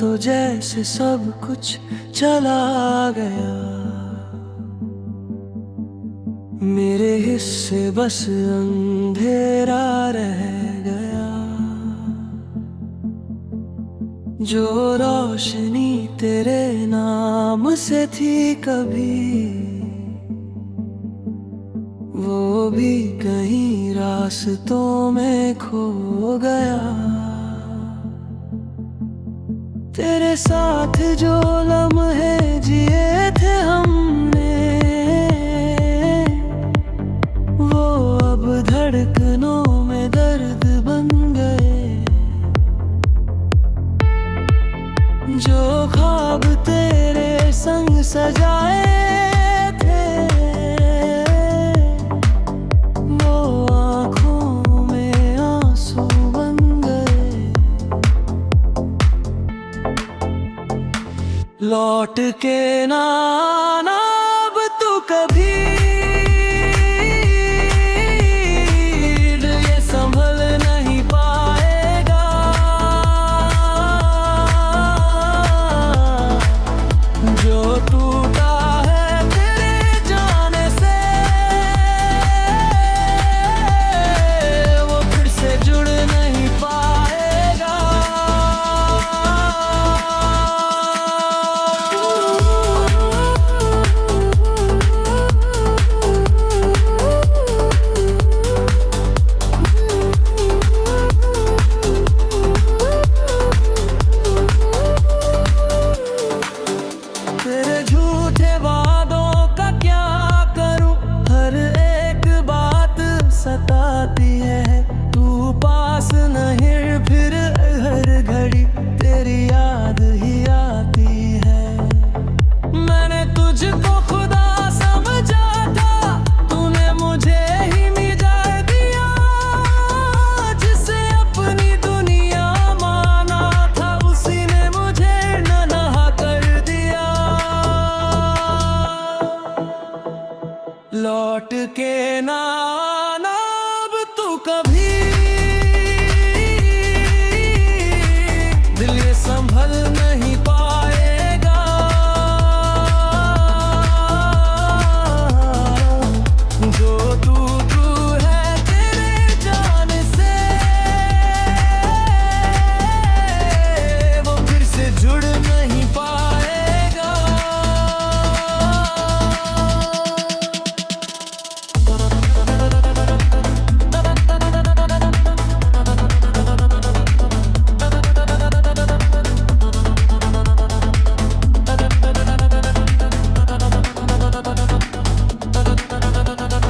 तो जैसे सब कुछ चला गया, मेरे हिस्से बस अंधेरा रह गया। जो रोशनी तेरे नाम से थी कभी, वो भी कहीं रास्तों में खो गया। तेरे साथ जो लम्हे जिए थे हमने, वो अब धड़कनों में दर्द बन गए। जो ख्वाब तेरे संग सजाए थे, वो आँखों में आंसू बन गए। लौट के ना आना अब तू कभी, ये संभल नहीं पाएगा। जो टूटा है तेरे जाने से, वो फिर से जुड़ नहीं पाएगा। तेरे झूठे वादों का क्या करूं, हर एक बात सताती है। तू पास नहीं फिर हर घड़ी तेरी याद ही आती है। मैंने तुझको खुदा समझा था, तूने मुझे ही मिटा दिया। जिसे अपनी दुनिया माना था, उसी ने मुझे नन्हा कर दिया। लौट के ना आना अब तू कभी, दिल ये संभल नहीं पाएगा। जो तू है तेरे जाने से, वो फिर से जुड़ नहीं पाएगा।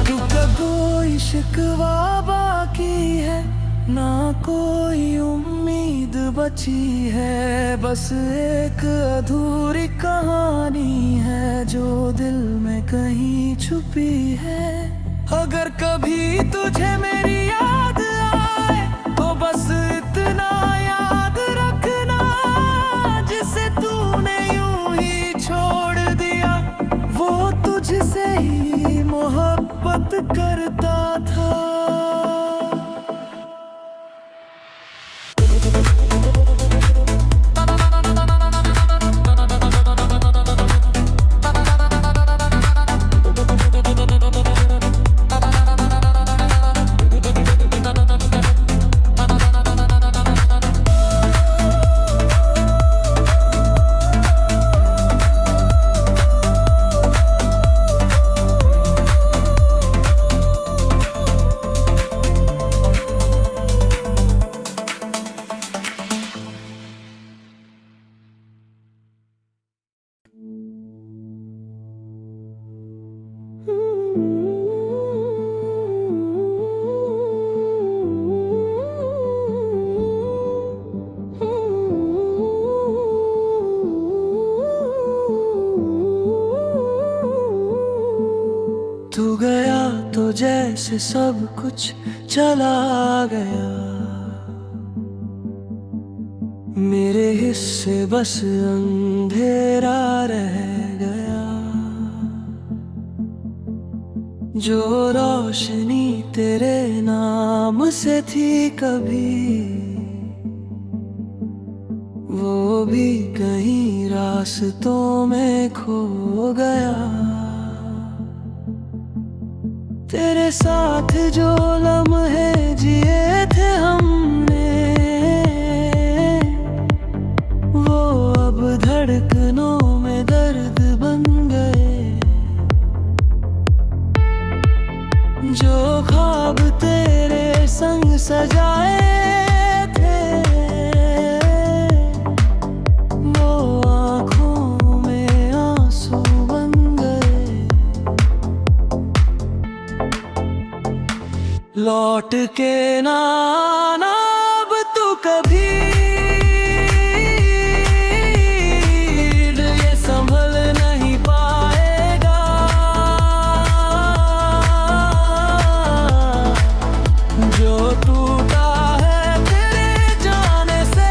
तुझका कोई शिकवा बाकी है, ना कोई उम्मीद बची है। बस एक अधूरी कहानी है, जो दिल में कहीं छुपी है। अगर कभी तुझे मेरी याद आए, तो बस इतना याद रखना, जिसे तूने यूं ही छोड़ दिया, वो तुझसे ही मोहब्बत करता था। तू गया तो जैसे सब कुछ चला गया, मेरे हिस्से बस अंधेरा रह गया। जो रोशनी तेरे नाम से थी कभी, वो भी कहीं रास्तों में खो गया। तेरे साथ जो लम्हे जिए थे हमने, वो अब धड़कनों में दर्द बन गए। जो ख्वाब तेरे संग सजाए थे, वो आँखों में आंसू बन गए। लौट के ना आना अब तू कभी, ये संभल नहीं पाएगा। जो टूटा है तेरे जाने से,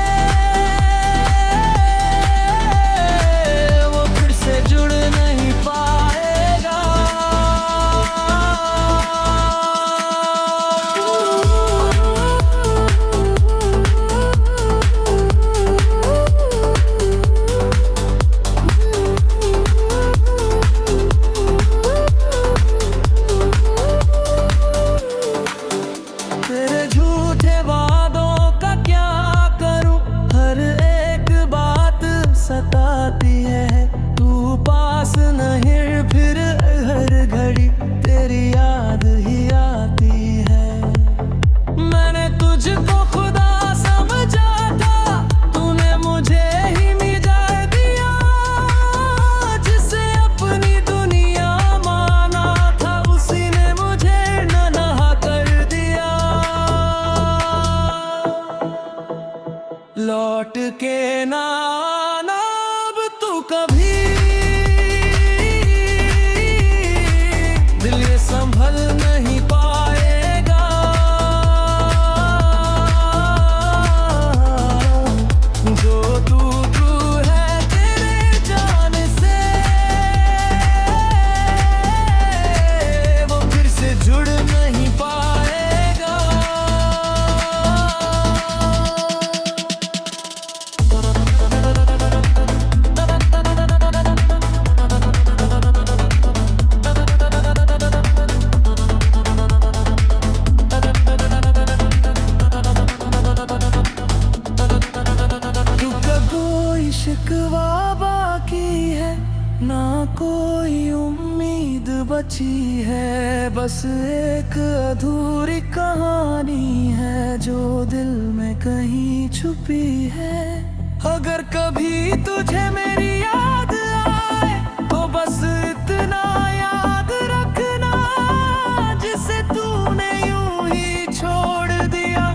वो फिर से जुड़ नहीं पाएगा। तेरे झूठे वादों का क्या करूं, हर एक बात सताती है। तू पास नहीं फिर हर घड़ी तेरी याद ही आती है। मैंने तुझको खुदा समझा था, तूने मुझे ही मिटा दिया। जिसे अपनी दुनिया माना था, उसी ने मुझे नन्हा कर दिया। लौट के ना आना अब तू कभी, दिल ये संभल नहीं पाएगा। जो तू है तेरे जाने से, वो फिर से जुड़ नहीं पाएगा। कोई शिकवा बाकी है ना, कोई उम्मीद बची है। बस एक अधूरी कहानी है जो दिल में कहीं छुपी है। अगर कभी तुझे मेरी याद आए, तो बस इतना याद रखना, जिसे तूने यूं ही छोड़ दिया,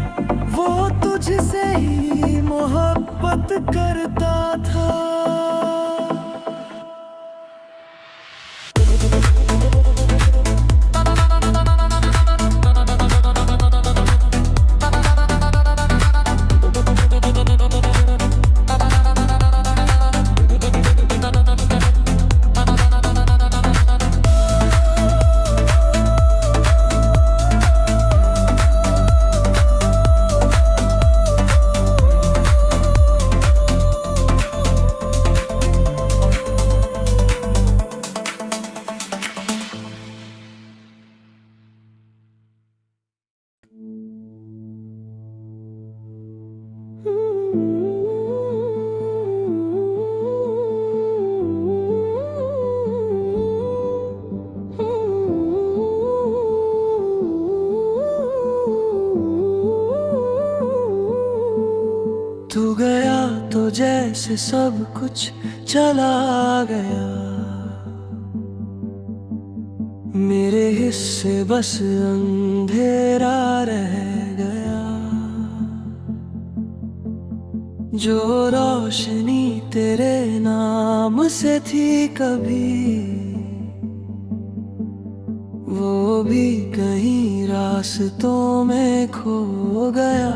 वो तुझसे ही मोहब्बत करता था। तू गया तो जैसे सब कुछ चला गया। मेरे हिस्से बस अंधेरा रह गया। जो रोशनी तेरे नाम से थी कभी, वो भी कहीं रास्तों में खो गया।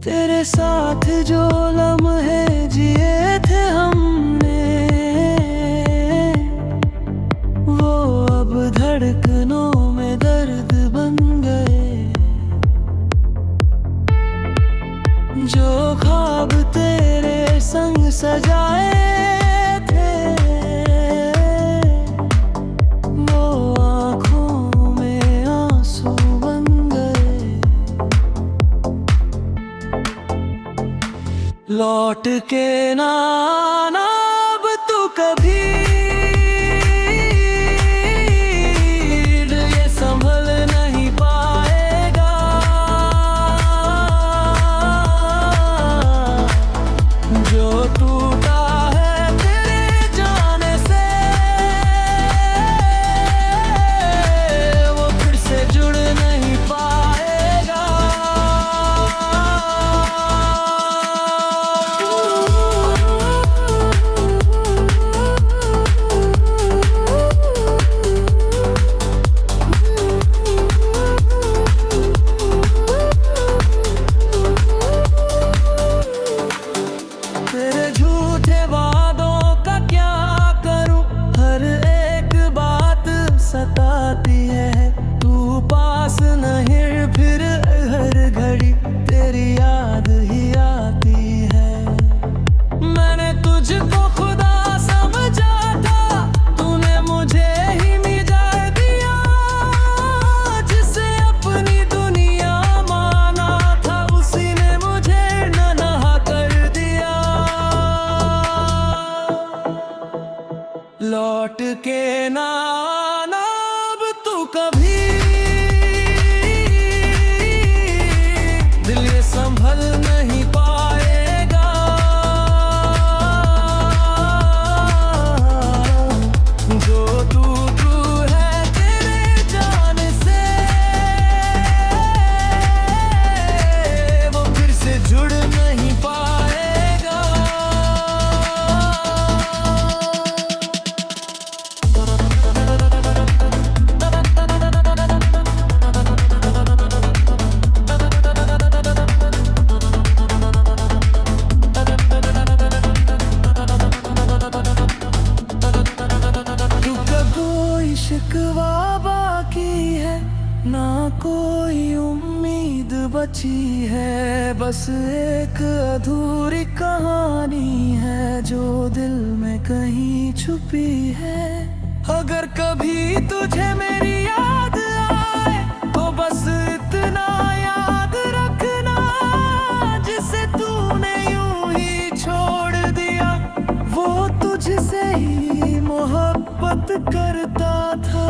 तेरे साथ जो लम्हे जिए थे हमने, वो अब धड़कनों में दर्द बन गए। सजाए थे, वो आँखों में आंसू बन गए। लौट के ना आना अब तू कभी, ये संभल नहीं पाएगा। जो टूटा है तेरे जाने से, वो फिर से जुड़ नहीं पाएगा। तेरे झूठे वादों का क्या करूं, हर एक बात सताती है। तू पास नहीं फिर हर घड़ी तेरी याद ही आती है। मैंने तुझको खुदा समझा था, तूने मुझे ही मिजार दिया। जिसे अपनी दुनिया माना था, उसी ने मुझे नन्हा कर दिया। लौट के ना आना अब तू कभी, दिल ये संभल नहीं पाएगा। जो तू है तेरे जाने से, वो फिर से जुड़ नहीं पाएगा। कोई शिकवा बाकी है ना, कोई उम्मीद बची है। बस एक अधूरी कहानी है जो दिल में कहीं छुपी है। अगर कभी तुझे मेरी याद आए, तो बस इतना याद रखना, जिसे तूने यूं ही छोड़ दिया, वो तुझसे ही मोहब्बत करता था।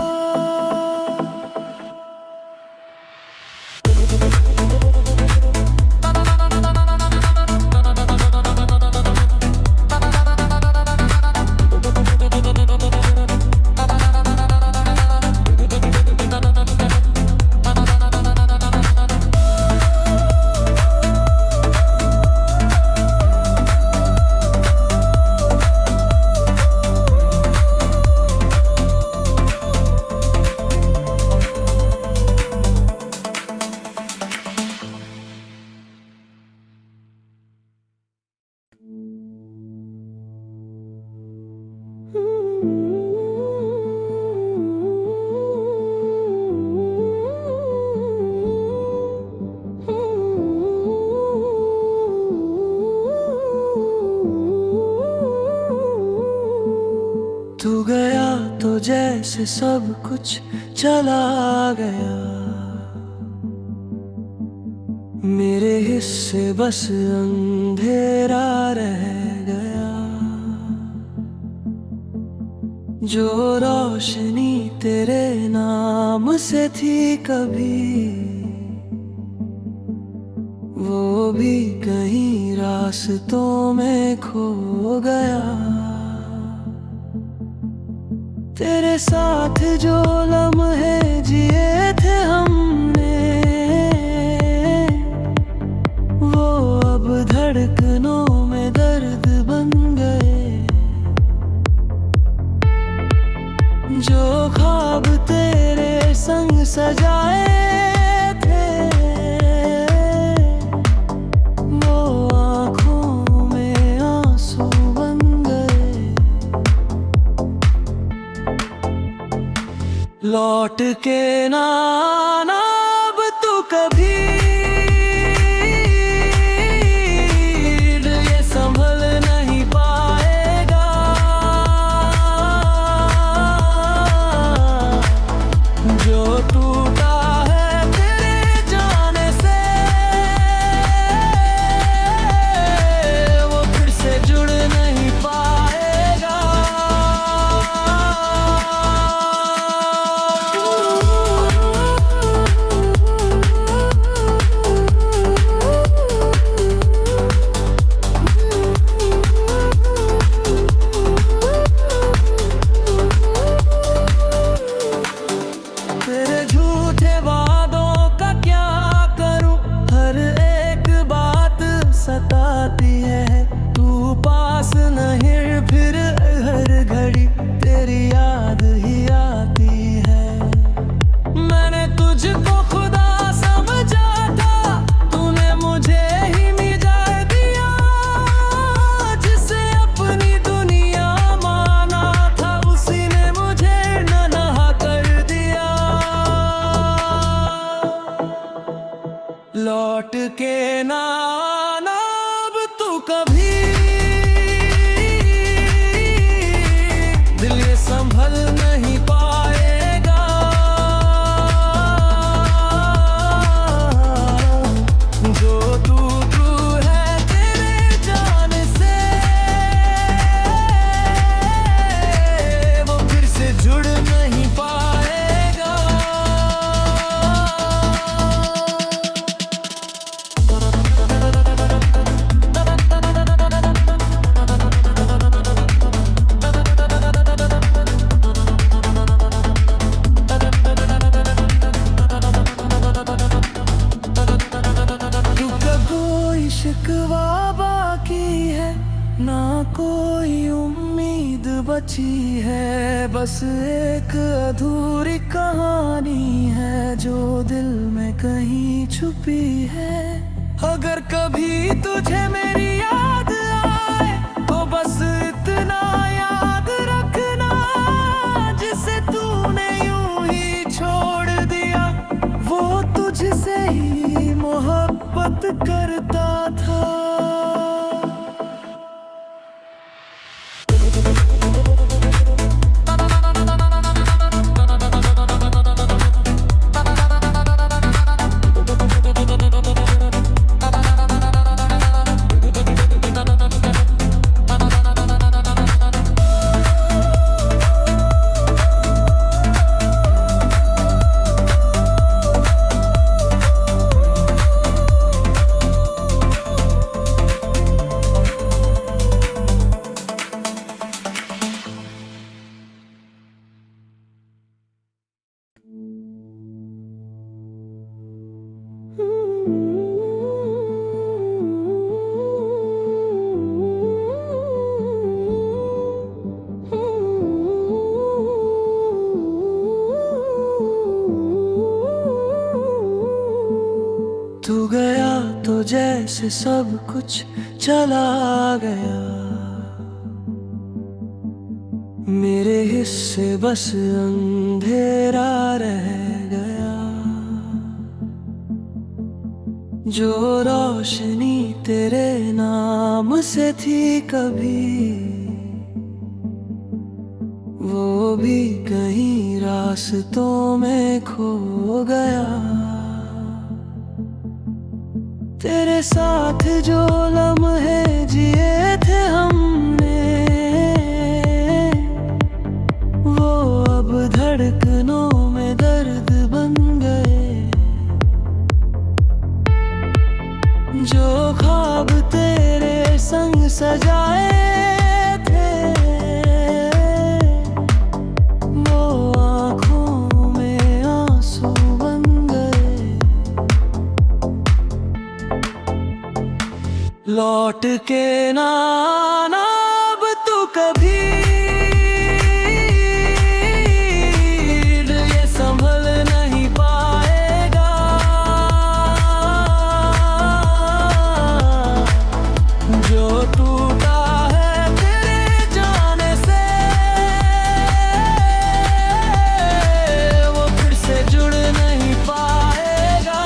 तू गया तो जैसे सब कुछ चला गया, मेरे हिस्से बस अंधेरा रह गया। जो रोशनी तेरे नाम से थी कभी, वो भी कहीं रास्तों में खो गया। तेरे साथ जो लम्हे जिए थे हमने, वो अब धड़कनों में दर्द बन गए। जो ख्वाब तेरे संग सजाए थे, वो आँखों में आंसू बन गए। लौट के ना आना अब तू कभी, ये संभल नहीं पा लौट के ना आना अब तू कभी। दिल ये संभल नहीं पाएगा, जो तू है तेरे जाने से वो फिर से जुड़ नहीं पाएगा। शिकवा बाकी है ना कोई उम्मीद बची है, बस एक अधूरी कहानी है जो दिल में कहीं छुपी है। अगर कभी तुझे मेरी याद आए तो बस इतना याद रखना, जिसे तूने यूं ही छोड़ दिया वो तुझसे ही मोहब्बत करता था। तू गया तो जैसे सब कुछ चला गया, मेरे हिस्से बस अंधेरा रह गया। जो रोशनी तेरे नाम से थी कभी, वो भी कहीं रास्तों में खो गया। तेरे साथ जो लम्हे जिए थे हमने, वो अब धड़कनों में दर्द बन गए। जो ख्वाब तेरे संग सजाए थे, वो आँखों में आंसू बन गए। लौट के ना आना अब तू कभी, ये संभल नहीं पाएगा, जो टूटा है तेरे जाने से वो फिर से जुड़ नहीं पाएगा।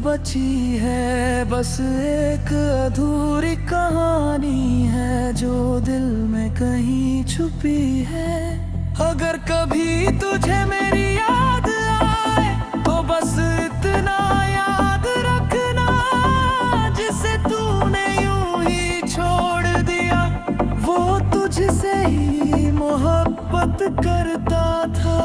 बची है, बस एक अधूरी कहानी है जो दिल में कहीं छुपी है। अगर कभी तुझे मेरी याद आए तो बस इतना याद रखना, जिसे तूने यूं ही छोड़ दिया वो तुझसे ही मोहब्बत करता था।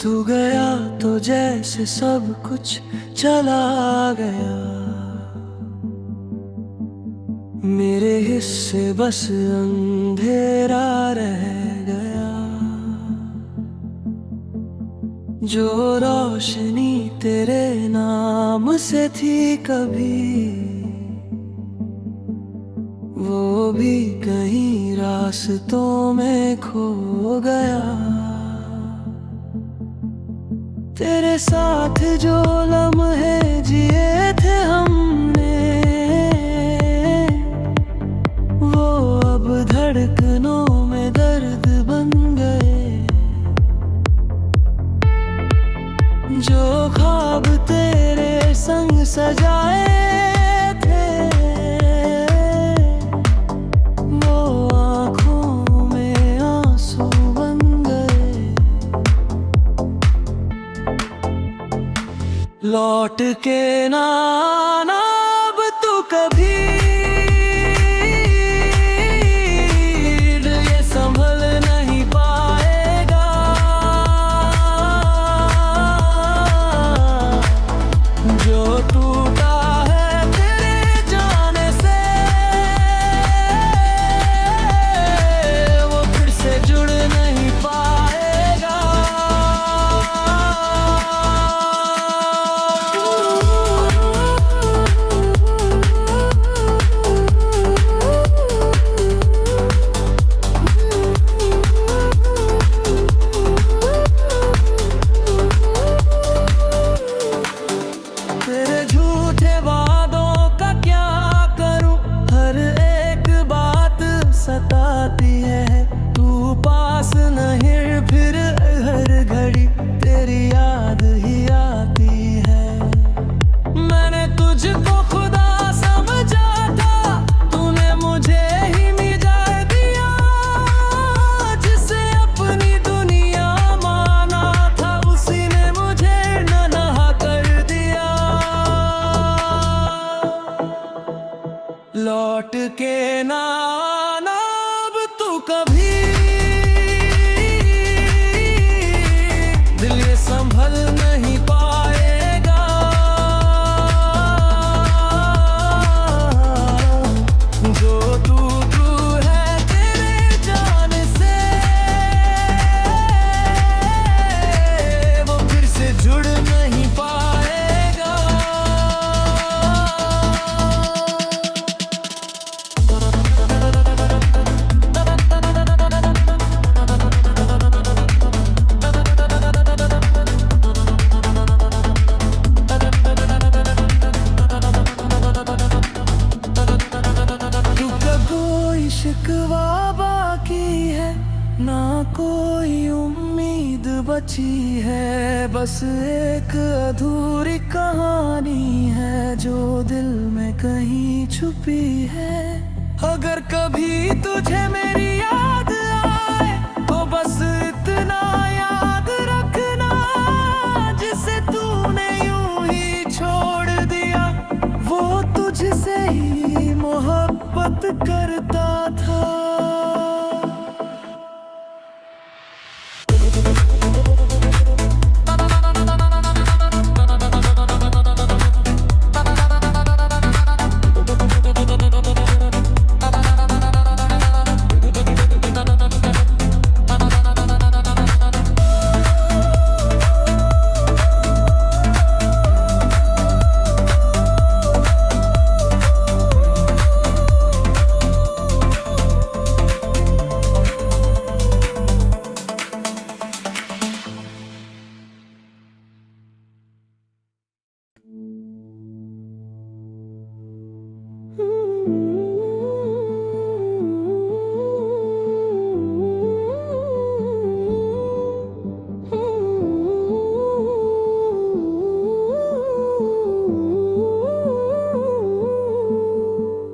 तू गया तो जैसे सब कुछ चला गया, मेरे हिस्से बस अंधेरा रह गया। जो रोशनी तेरे नाम से थी कभी, वो भी कहीं रास्तों में खो गया। तेरे साथ जो लम्हे जिए थे हमने, वो अब धड़कनों में दर्द बन गए। जो ख्वाब तेरे संग सजाए थे, वो आँखों में आंसू बन गए। लौट के ना आना अब तू कभी, ये संभल नहीं पाएगा। जो टूटा है तेरे जाने से, वो फिर से जुड़ नहीं पाएगा। तेरे झूठे वादों का क्या करूं, हर एक बात सताती है। तू पास नहीं फिर हर घड़ी तेरी याद ही आती है। मैंने तुझको खुदा समझा था, तूने मुझे ही मिटा दिया। जिसे अपनी दुनिया माना था, उसी ने मुझे नन्हा कर दिया। लौट के ना आना अब तू कभी, दिल ये संभल नहीं पाएगा। जो तू है तेरे जाने से, वो फिर से जुड़ नहीं पाएगा। शिकवा बाकी है ना, कोई उम्मीद बची है। बस एक अधूरी कहानी है जो दिल में कहीं छुपी है। अगर कभी तुझे मेरी याद आए तो बस इतना याद रखना, जिसे तूने यूं ही छोड़ दिया वो तुझसे ही मोहब्बत मोहब्बत करता था।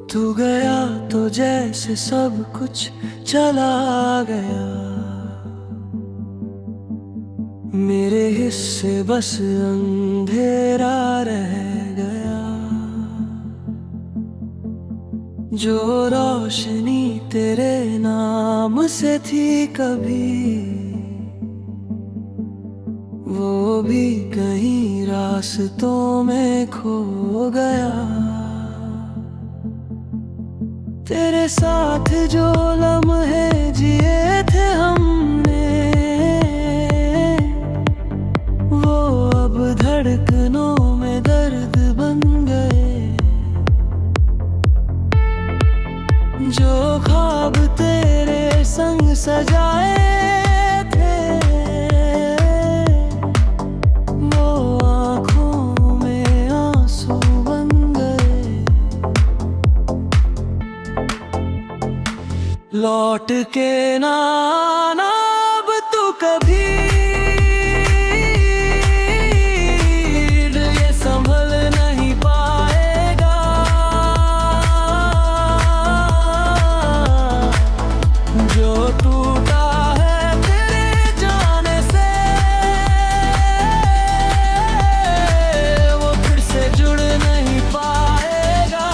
तू गया तो जैसे सब कुछ चला गया, मेरे हिस्से बस अंधेरा रह गया। जो रोशनी तेरे नाम से थी कभी, वो भी कहीं रास्तों में खो गया। तेरे साथ जो लम्हे जिए थे हमने, वो अब धड़कनों में दर्द बन गए। जो ख्वाब तेरे संग सजाए थे, वो आँखों में आंसू बन गए। लौट के ना आना अब तू कभी, ये संभल नहीं पाएगा। जो टूटा है तेरे जाने से, वो फिर से जुड़ नहीं पाएगा।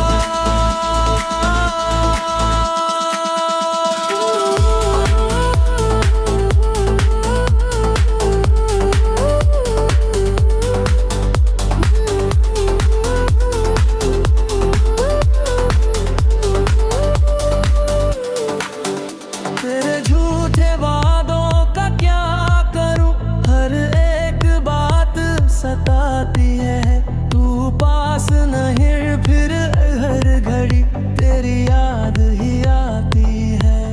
तेरे झूठे वादों का क्या करूं, हर एक बात सताती है। तू पास नहीं फिर हर घड़ी तेरी याद ही आती है।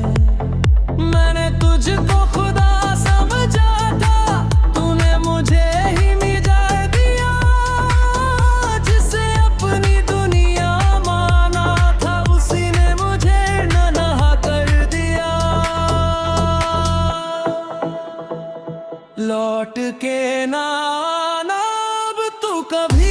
मैंने तुझको खुदा समझा था, तूने मुझे ही मिटा दिया। जिसे अपनी दुनिया माना था, उसी ने मुझे नन्हा कर दिया। लौट के ना आना अब तू कभी।